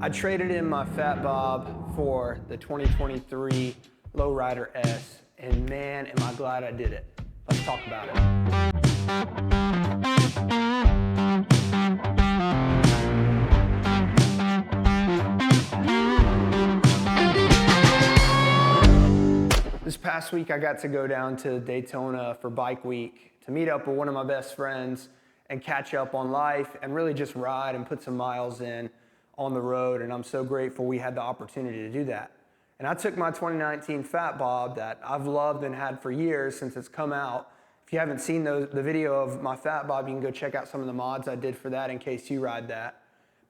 I traded in my Fatbob for the 2023 Lowrider S, and man, am I glad I did it. Let's talk about it. This past week, I got to go down to Daytona for Bike Week to meet up with one of my best friends and catch up on life and really just ride and put some miles in on the road, and I'm so grateful we had the opportunity to do that. And I took my 2019 Fatbob that I've loved and had for years since it's come out. If you haven't seen the video of my Fatbob, you can go check out some of the mods I did for that in case you ride that.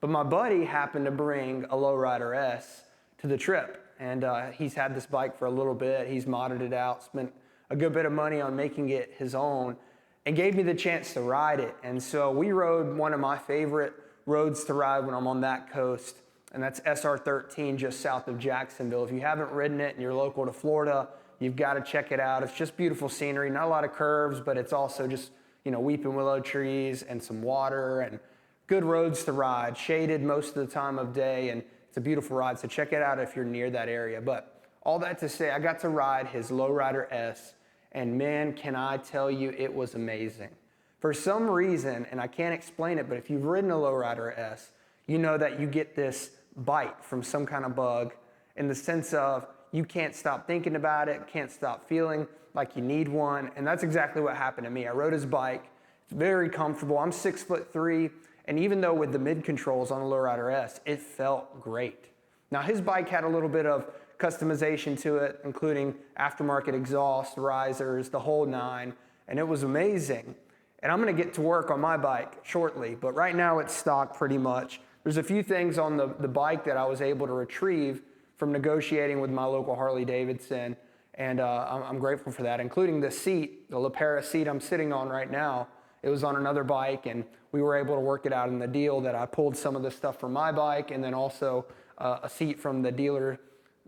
But my buddy happened to bring a Lowrider S to the trip, and he's had this bike for a little bit. He's modded it out, spent a good bit of money on making it his own, and gave me the chance to ride it. And so we rode one of my favorite roads to ride when I'm on that coast, and that's SR13 just south of Jacksonville. If you haven't ridden it and you're local to Florida, you've got to check it out. It's just beautiful scenery, not a lot of curves, but it's also just, you know, weeping willow trees and some water and good roads to ride, shaded most of the time of day, and it's a beautiful ride, so check it out if you're near that area. But all that to say, I got to ride his Lowrider S, and man, can I tell you, it was amazing. For some reason, and I can't explain it, but if you've ridden a Lowrider S, you know that you get this bite from some kind of bug in the sense of you can't stop thinking about it, can't stop feeling like you need one, and that's exactly what happened to me. I rode his bike. It's very comfortable. I'm 6'3", and even though with the mid controls on the Lowrider S, it felt great. Now his bike had a little bit of customization to it, including aftermarket exhaust, risers, the whole nine, and it was amazing. And I'm gonna get to work on my bike shortly, but right now it's stock pretty much. There's a few things on the bike that I was able to retrieve from negotiating with my local Harley Davidson, and I'm grateful for that, including the seat, the LaPera seat I'm sitting on right now. It was on another bike, and we were able to work it out in the deal that I pulled some of the stuff from my bike, and then also a seat from the dealer.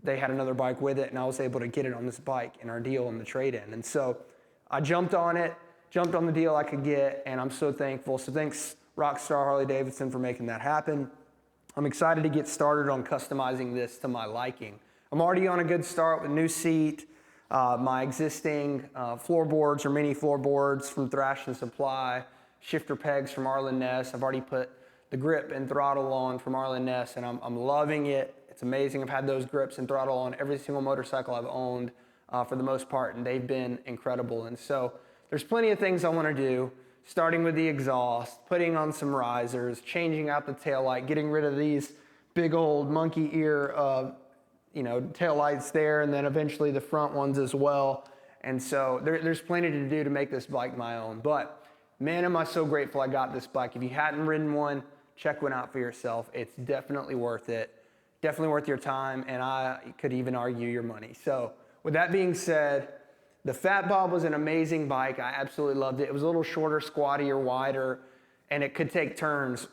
They had another bike with it, and I was able to get it on this bike in our deal in the trade-in. And so I jumped on it, jumped on the deal I could get, and I'm so thankful. So thanks, Rockstar Harley Davidson, for making that happen. I'm excited to get started on customizing this to my liking. I'm already on a good start with new seat, my existing floorboards or mini floorboards from Thrash and Supply, shifter pegs from Arlen Ness. I've already put the grip and throttle on from Arlen Ness, and I'm loving it. It's amazing. I've had those grips and throttle on every single motorcycle I've owned for the most part, and they've been incredible. And so there's plenty of things I want to do, starting with the exhaust, putting on some risers, changing out the taillight, getting rid of these big old monkey ear taillights there, and then eventually the front ones as well. And so there's plenty to do to make this bike my own. But man, am I so grateful I got this bike. If you hadn't ridden one, check one out for yourself. It's definitely worth it. Definitely worth your time, and I could even argue your money. So with that being said, the Fatbob was an amazing bike. I absolutely loved it. It was a little shorter, squattier, wider, and it could take turns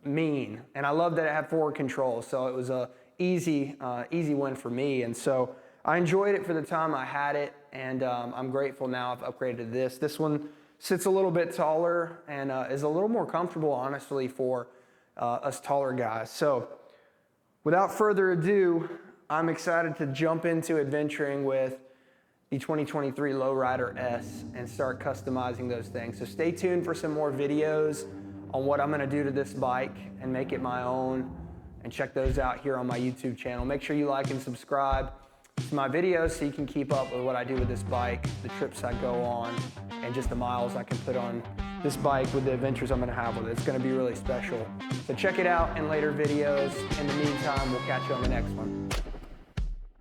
mean. And I loved that it had forward control, so it was a easy win for me. And so I enjoyed it for the time I had it, and I'm grateful now I've upgraded to this. This one sits a little bit taller and is a little more comfortable, honestly, for us taller guys. So without further ado, I'm excited to jump into adventuring with the 2023 Lowrider S and start customizing those things. So stay tuned for some more videos on what I'm gonna do to this bike and make it my own, and check those out here on my YouTube channel. Make sure you like and subscribe to my videos so you can keep up with what I do with this bike, the trips I go on, and just the miles I can put on this bike with the adventures I'm gonna have with it. It's gonna be really special. So check it out in later videos. In the meantime, we'll catch you on the next one.